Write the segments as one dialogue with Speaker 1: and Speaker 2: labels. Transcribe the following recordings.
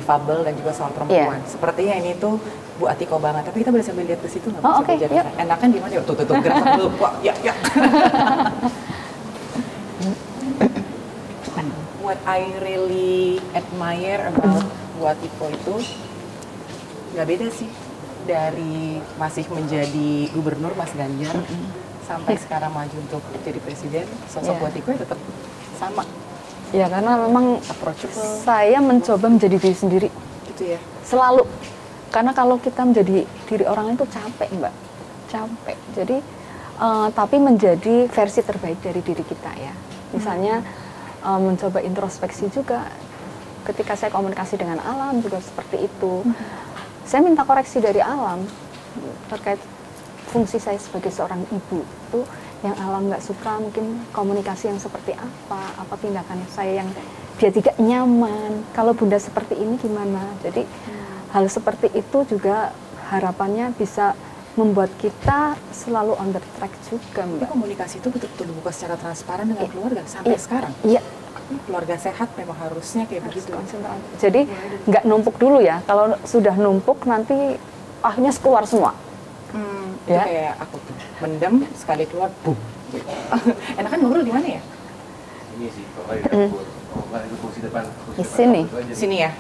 Speaker 1: difabel dan juga soal perempuan. Sepertinya ini tuh Bu Atiko banget, tapi kita boleh sambil lihat ke situ nggak?
Speaker 2: Oh, oke, yuk.
Speaker 1: Enakan di mana? Tuh, gerak sambil, ya. What I really admire about Bu Atiko itu nggak beda sih dari masih menjadi gubernur Mas Ganjar sampai sekarang maju untuk jadi presiden. Sosok Bu Atiko tetap sama.
Speaker 2: Ya, karena memang
Speaker 1: Approachable.
Speaker 2: saya mencoba menjadi diri sendiri.
Speaker 1: Gitu ya.
Speaker 2: Selalu. Karena kalau kita menjadi diri orang itu capek, Mbak. Capek. Jadi, tapi menjadi versi terbaik dari diri kita ya. Misalnya, mencoba introspeksi juga. Ketika saya komunikasi dengan alam juga seperti itu. Saya minta koreksi dari alam terkait fungsi saya sebagai seorang ibu. Itu yang alam nggak suka, mungkin komunikasi yang seperti apa tindakan saya yang dia tidak nyaman. Kalau bunda seperti ini gimana? Jadi hal seperti itu juga harapannya bisa membuat kita selalu on the track juga, Mbak.
Speaker 1: Tapi komunikasi itu betul-betul dibuka secara transparan dengan keluarga sampai sekarang?
Speaker 2: Iya.
Speaker 1: Keluarga sehat memang harusnya kayak begitu.
Speaker 2: Jadi nggak numpuk dulu ya. Kalau sudah numpuk nanti akhirnya keluar semua.
Speaker 1: Itu kayak aku tuh mendem sekali keluar, boom. Enakan ngobrol di mana ya?
Speaker 3: Ini sih, kalau di dapur. Itu kursi depan.
Speaker 2: Di sini.
Speaker 1: Sini ya.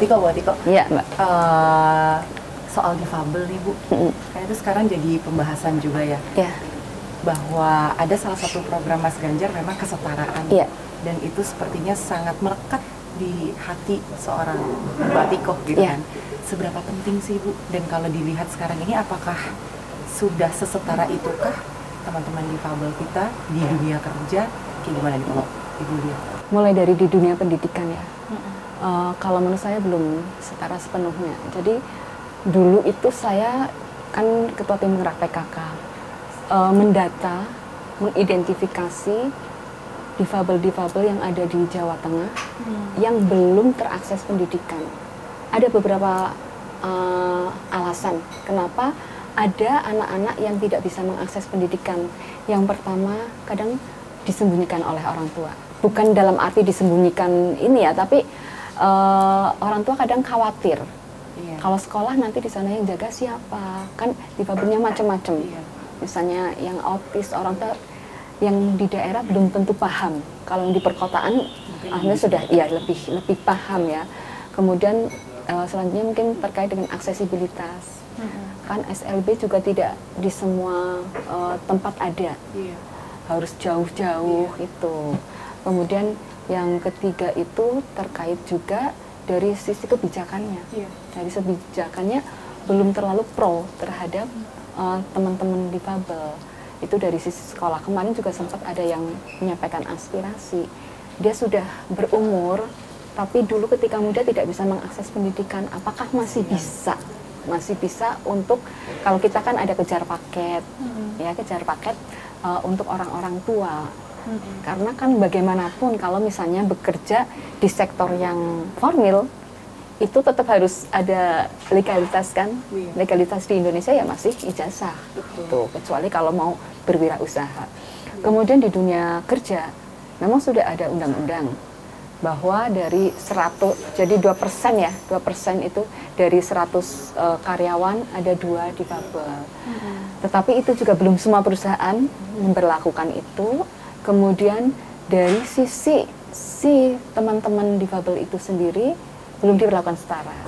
Speaker 1: Bu Atiko.
Speaker 2: Iya, Mbak.
Speaker 1: Soal difabel nih, Bu. Kayaknya itu sekarang jadi pembahasan juga ya.
Speaker 2: Iya.
Speaker 1: Bahwa ada salah satu program Mas Ganjar memang kesetaraan.
Speaker 2: Iya.
Speaker 1: Dan itu sepertinya sangat melekat di hati seorang Bu Atiko gitu kan. Seberapa penting sih, Bu? Dan kalau dilihat sekarang ini apakah sudah sesetara itukah teman-teman difabel kita di dunia kerja? Kayak gimana nih kalau Ibu lihat?
Speaker 2: Mulai dari di dunia pendidikan ya. Kalau menurut saya belum setara sepenuhnya. Jadi dulu itu saya kan ketua tim gerak PKK, mendata, mengidentifikasi difabel-difabel yang ada di Jawa Tengah yang belum terakses pendidikan. Ada beberapa alasan kenapa ada anak-anak yang tidak bisa mengakses pendidikan. Yang pertama, kadang disembunyikan oleh orang tua. Bukan dalam arti disembunyikan ini ya, tapi orang tua kadang khawatir. Kalau sekolah nanti di sana yang jaga siapa? Kan difabelnya macam-macam. Misalnya yang autis, orang tua yang di daerah belum tentu paham. Kalau di perkotaan akhirnya sudah lebih paham ya. Kemudian selanjutnya mungkin terkait dengan aksesibilitas. Kan SLB juga tidak di semua tempat ada. Harus jauh-jauh itu. Kemudian yang ketiga itu terkait juga dari sisi kebijakannya. Dari sisi kebijakannya belum terlalu pro terhadap teman-teman difabel. Itu dari sisi sekolah. Kemarin juga sempat ada yang menyampaikan aspirasi. Dia sudah berumur, tapi dulu ketika muda tidak bisa mengakses pendidikan. Apakah masih bisa? Masih bisa untuk, kalau kita kan ada kejar paket, ya kejar paket untuk orang-orang tua. Karena kan bagaimanapun kalau misalnya bekerja di sektor yang formal itu tetap harus ada legalitas kan. Legalitas di Indonesia ya masih ijazah. Tuh, kecuali kalau mau berwirausaha. Kemudian di dunia kerja memang sudah ada undang-undang bahwa dari 100, jadi 2% ya, 2% itu dari 100 karyawan ada 2 difabel. Tetapi itu juga belum semua perusahaan memberlakukan itu. Kemudian dari sisi teman-teman difabel itu sendiri belum diberlakukan setara.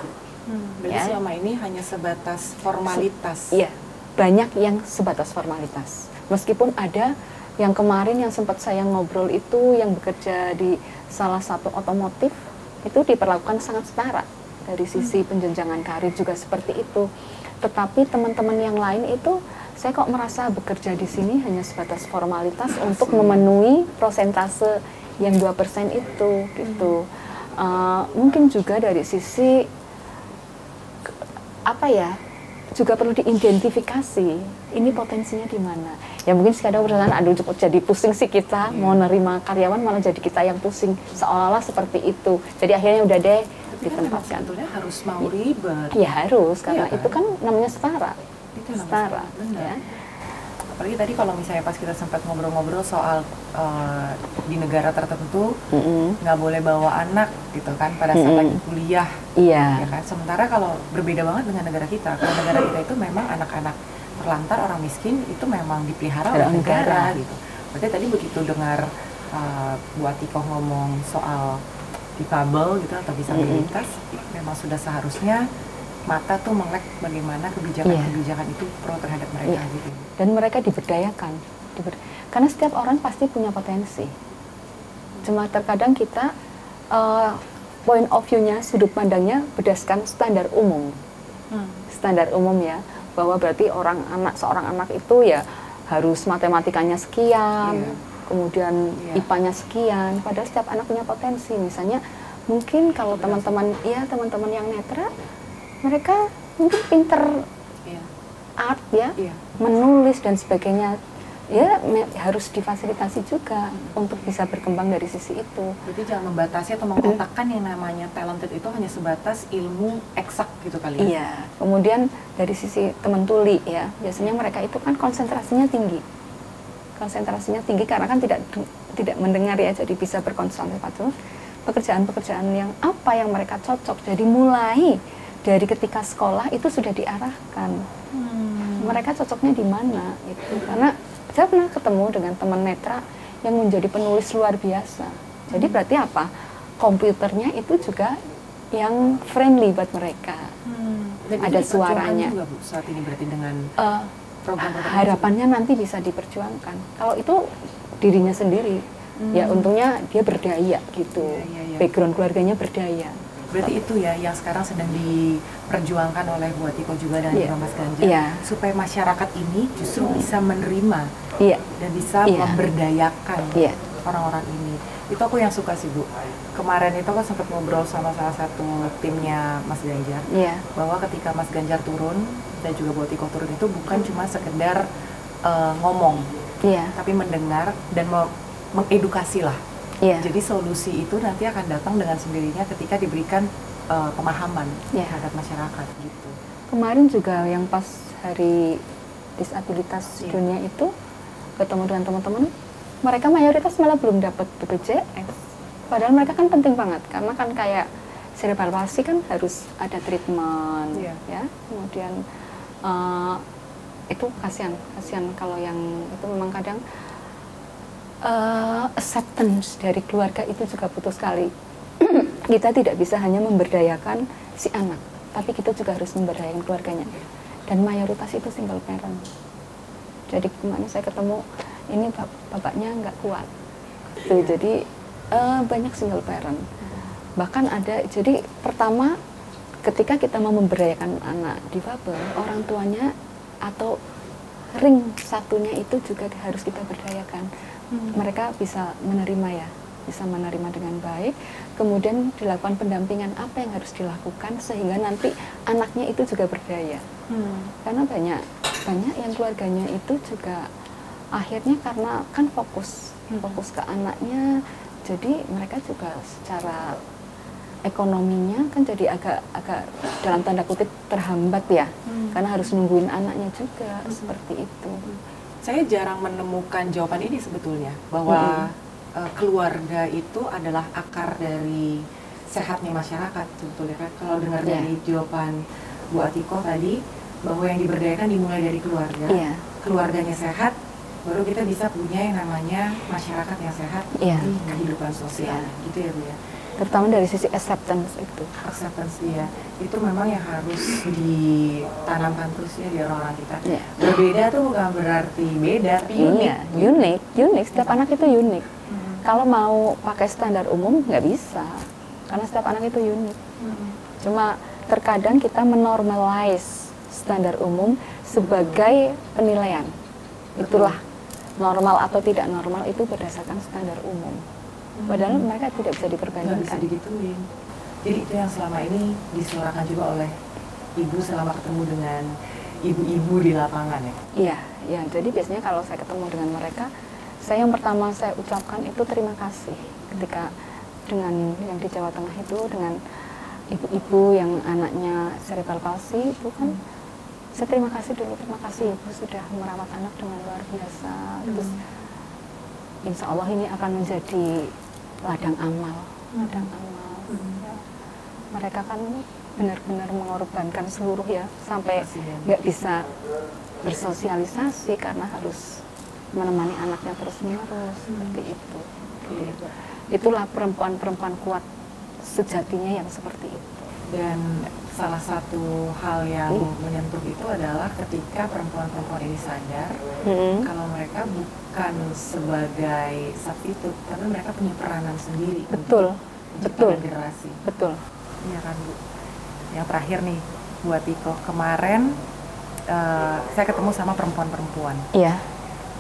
Speaker 1: Berarti selama ini hanya sebatas formalitas.
Speaker 2: Iya, banyak yang sebatas formalitas. Meskipun ada Yang kemarin yang sempat saya ngobrol itu yang bekerja di salah satu otomotif itu diperlakukan sangat setara dari sisi penjenjangan karir juga seperti itu. Tetapi teman-teman yang lain itu saya kok merasa bekerja di sini hanya sebatas formalitas untuk memenuhi prosentase yang 2% itu gitu. Mungkin juga dari sisi apa ya, juga perlu diidentifikasi ini potensinya di mana. Ya mungkin kadang perusahaan aduh cukup jadi pusing sih kita mau nerima karyawan malah jadi kita yang pusing seolah-olah seperti itu. Jadi akhirnya udah deh ditempatkan.
Speaker 1: Sebetulnya harus mau ribet.
Speaker 2: Ya harus karena
Speaker 1: Iya, kan?
Speaker 2: itu kan namanya setara.
Speaker 1: Itu namanya
Speaker 2: Setara.
Speaker 1: benar.
Speaker 2: Ya.
Speaker 1: Apalagi tadi kalau misalnya pas kita sempat ngobrol-ngobrol soal di negara tertentu nggak boleh bawa anak gitu kan pada saat lagi kuliah,
Speaker 2: Iya.
Speaker 1: ya kan. Sementara kalau berbeda banget dengan negara kita, kalau negara kita itu memang anak-anak terlantar orang miskin itu memang dipelihara oleh negara gitu. Berarti tadi begitu dengar Bu Atikoh ngomong soal difabel gitu atau disabilitas, memang sudah seharusnya mata tuh melek bagaimana kebijakan-kebijakan itu pro terhadap mereka gitu.
Speaker 2: Dan mereka diberdayakan. Karena setiap orang pasti punya potensi. Cuma terkadang kita point of view-nya, sudut pandangnya berdasarkan standar umum. Standar umum ya, bahwa berarti seorang anak itu ya harus matematikanya sekian, kemudian IPA-nya sekian, padahal setiap anak punya potensi. Misalnya mungkin kalau teman-teman yang netra, mereka mungkin pinter art ya, menulis dan sebagainya, ya harus difasilitasi juga untuk bisa berkembang dari sisi itu.
Speaker 1: Jadi jangan membatasi atau mengkotakkan yang namanya talented itu hanya sebatas ilmu eksak gitu kali ya.
Speaker 2: Iya. Kemudian dari sisi teman tuli ya, biasanya mereka itu kan konsentrasinya tinggi. Konsentrasinya tinggi karena kan tidak mendengar ya, jadi bisa berkonsentrasi. Pekerjaan-pekerjaan yang apa yang mereka cocok. Jadi mulai dari ketika sekolah itu sudah diarahkan. Mereka cocoknya di mana gitu. Karena saya pernah ketemu dengan teman netra yang menjadi penulis luar biasa. Jadi berarti apa? Komputernya itu juga yang friendly buat mereka.
Speaker 1: Dan
Speaker 2: ada suaranya.
Speaker 1: Juga, Bu, saat ini berarti dengan program-program
Speaker 2: harapannya nanti bisa diperjuangkan. Kalau itu dirinya sendiri, ya untungnya dia berdaya gitu. Background keluarganya berdaya.
Speaker 1: Berarti itu ya yang sekarang sedang diperjuangkan oleh Bu Atikoh juga dan juga Mas Ganjar, supaya masyarakat ini justru bisa menerima dan bisa memberdayakan orang-orang ini. Itu aku yang suka sih Bu. Kemarin itu aku sempat ngobrol sama salah satu timnya Mas Ganjar, bahwa ketika Mas Ganjar turun dan juga Bu Atikoh turun itu bukan cuma sekedar ngomong, tapi mendengar dan mengedukasi lah. Jadi solusi itu nanti akan datang dengan sendirinya ketika diberikan pemahaman terhadap masyarakat gitu.
Speaker 2: Kemarin juga yang pas hari disabilitas dunia itu ketemu dengan teman-teman, mereka mayoritas malah belum dapat BPJS. Padahal mereka kan penting banget karena kan kayak cerebral palsy kan harus ada treatment ya. Kemudian itu kasihan kalau yang itu memang kadang acceptance dari keluarga itu juga butuh sekali. Kita tidak bisa hanya memberdayakan si anak, tapi kita juga harus memberdayakan keluarganya. Dan mayoritas itu single parent. Jadi kemarin saya ketemu, ini bapaknya nggak kuat. Tuh, jadi banyak single parent. Bahkan ada, jadi pertama ketika kita mau memberdayakan anak difabel, orang tuanya atau ring satunya itu juga harus kita berdayakan. Mereka bisa menerima bisa menerima dengan baik, kemudian dilakukan pendampingan apa yang harus dilakukan sehingga nanti anaknya itu juga berdaya. Karena banyak yang keluarganya itu juga akhirnya karena kan fokus ke anaknya, jadi mereka juga secara ekonominya kan jadi agak dalam tanda kutip terhambat ya, karena harus nungguin anaknya juga seperti itu.
Speaker 1: Saya jarang menemukan jawaban ini sebetulnya, bahwa keluarga itu adalah akar dari sehatnya masyarakat sebetulnya kan. Kalau dengar dari jawaban Bu Atikoh tadi, bahwa yang diberdayakan dimulai dari keluarga, keluarganya sehat, baru kita bisa punya yang namanya masyarakat yang sehat di kehidupan sosial, gitu ya Bu ya.
Speaker 2: terutama dari sisi acceptance itu.
Speaker 1: Acceptance dia itu memang yang harus ditanamkan terus ya di orang-orang kita. Berbeda tuh bukan berarti beda, tapi unik.
Speaker 2: Unik. Setiap anak itu unik. Kalau mau pakai standar umum nggak bisa, karena setiap anak itu unik. Cuma terkadang kita menormalize standar umum sebagai penilaian. Itulah normal atau tidak normal itu berdasarkan standar umum. Padahal mereka tidak bisa diperbandingkan.
Speaker 1: Nggak bisa digituin. Jadi itu yang selama ini disuarakan juga oleh ibu selama ketemu dengan ibu-ibu di lapangan ya?
Speaker 2: Iya. Jadi biasanya kalau saya ketemu dengan mereka, yang pertama saya ucapkan itu terima kasih. Ketika dengan yang di Jawa Tengah itu, dengan ibu-ibu yang anaknya cerebral palsy itu kan, saya terima kasih dulu, terima kasih ibu sudah merawat anak dengan luar biasa. Terus insya Allah ini akan menjadi ladang amal. Ya. Mereka kan benar-benar mengorbankan seluruh ya, sampai nggak bisa bersosialisasi karena harus menemani anaknya terus-menerus seperti itu. Itulah perempuan-perempuan kuat sejatinya yang seperti itu.
Speaker 1: Dan salah satu hal yang menyentuh itu adalah ketika perempuan-perempuan ini sadar kalau mereka bukan sebagai substitut, tapi mereka punya peranan sendiri.
Speaker 2: Betul.
Speaker 1: Generasi.
Speaker 2: Betul.
Speaker 1: Iya kan Bu. Yang terakhir nih buat Tiko, kemarin saya ketemu sama perempuan-perempuan.
Speaker 2: Iya.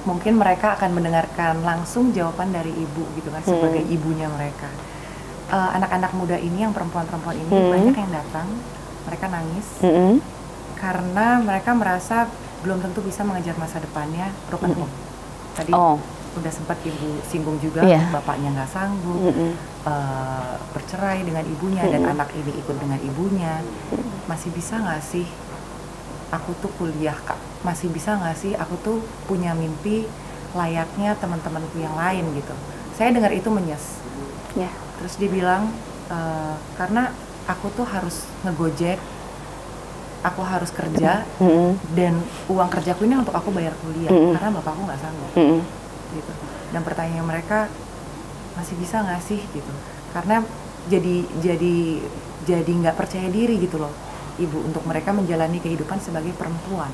Speaker 1: Mungkin mereka akan mendengarkan langsung jawaban dari ibu gitu kan, sebagai ibunya mereka. Anak-anak muda ini, yang perempuan-perempuan ini banyak yang datang, mereka nangis karena mereka merasa belum tentu bisa mengejar masa depannya broken home. Tadi udah sempat ibu singgung juga, bapaknya nggak sanggup, bercerai dengan ibunya dan anak ini ikut dengan ibunya. Masih bisa nggak sih aku tuh kuliah Kak? Masih bisa nggak sih aku tuh punya mimpi layaknya teman-temanku yang lain gitu? Saya dengar itu menyes. Terus dia bilang, karena aku tuh harus ngegojek, aku harus kerja, dan uang kerjaku ini untuk aku bayar kuliah, karena bapakku nggak sanggup. Gitu. Dan pertanyaan mereka, masih bisa nggak sih gitu? Karena jadi nggak percaya diri gitu loh, ibu, untuk mereka menjalani kehidupan sebagai perempuan.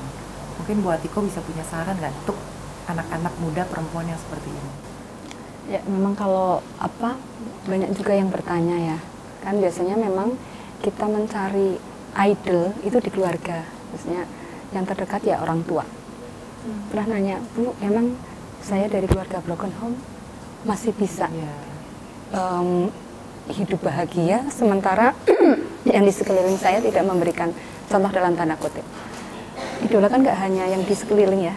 Speaker 1: Mungkin buat Tiko bisa punya saran nggak untuk anak-anak muda perempuan yang seperti ini?
Speaker 2: Ya memang kalau banyak juga yang bertanya ya, kan biasanya memang kita mencari idol itu di keluarga, biasanya yang terdekat ya orang tua. Pernah nanya, Bu, emang saya dari keluarga broken home masih bisa hidup bahagia sementara yang di sekeliling saya tidak memberikan contoh dalam tanda kutip. Idola kan nggak hanya yang di sekeliling ya,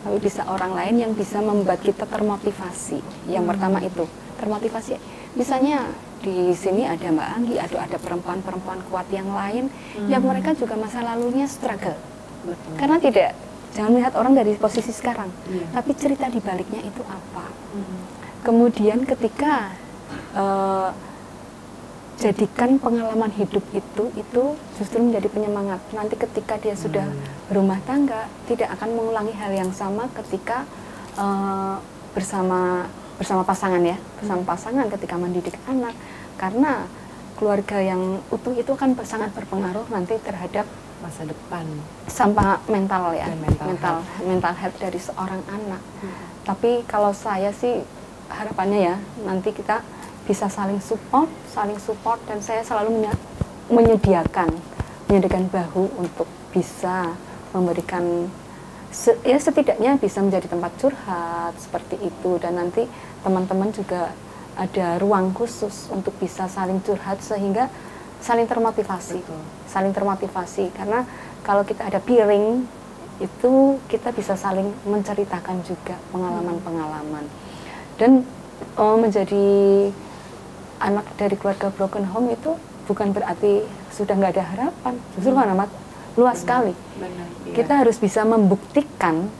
Speaker 2: tapi bisa orang lain yang bisa membuat kita termotivasi. Yang pertama itu termotivasi. Misalnya di sini ada Mbak Anggi, ada perempuan-perempuan kuat yang lain yang mereka juga masa lalunya struggle. Karena jangan melihat orang dari posisi sekarang, tapi cerita di baliknya itu apa. Kemudian ketika jadikan pengalaman hidup itu justru menjadi penyemangat. Nanti ketika dia sudah berumah tangga, tidak akan mengulangi hal yang sama ketika bersama pasangan ya, bersama pasangan ketika mendidik anak. Karena keluarga yang utuh itu kan sangat berpengaruh nanti terhadap
Speaker 1: masa depan,
Speaker 2: sampai mental ya, mental health dari seorang anak. Tapi kalau saya sih harapannya ya, nanti kita bisa saling support dan saya selalu menyediakan bahu untuk bisa memberikan setidaknya bisa menjadi tempat curhat seperti itu, dan nanti teman-teman juga ada ruang khusus untuk bisa saling curhat sehingga saling termotivasi. Karena kalau kita ada peering itu kita bisa saling menceritakan juga pengalaman-pengalaman. Dan menjadi anak dari keluarga broken home itu bukan berarti sudah nggak ada harapan, justru kan amat luas sekali. Kita harus bisa membuktikan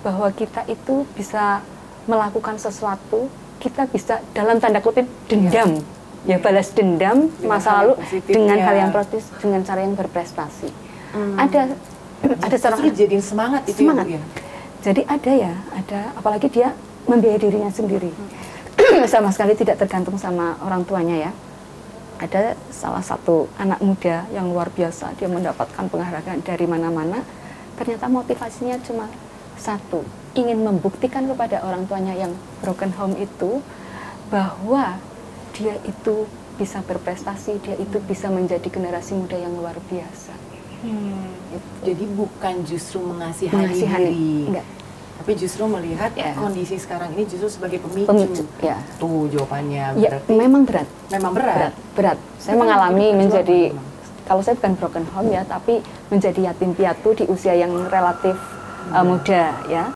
Speaker 2: bahwa kita itu bisa melakukan sesuatu, kita bisa dalam tanda kutip dendam, balas dendam masa lalu dengan hal yang positif, dengan cara yang berprestasi. Ada seorang
Speaker 1: jadiin semangat itu.
Speaker 2: Ya, jadi ada apalagi dia membiayai dirinya sendiri. sama sekali tidak tergantung sama orang tuanya ya. Ada salah satu anak muda yang luar biasa, dia mendapatkan penghargaan dari mana-mana, ternyata motivasinya cuma satu, ingin membuktikan kepada orang tuanya yang broken home itu bahwa dia itu bisa berprestasi, dia itu bisa menjadi generasi muda yang luar biasa.
Speaker 1: Jadi bukan justru mengasihani diri, enggak, tapi justru melihat kondisi sekarang ini justru sebagai pemicu. Ya. Tuh jawabannya. Berarti
Speaker 2: memang berat.
Speaker 1: Memang berat.
Speaker 2: Berat. Saya mengalami menjadi, kalau saya bukan broken home ya, tapi menjadi yatim piatu di usia yang relatif muda ya.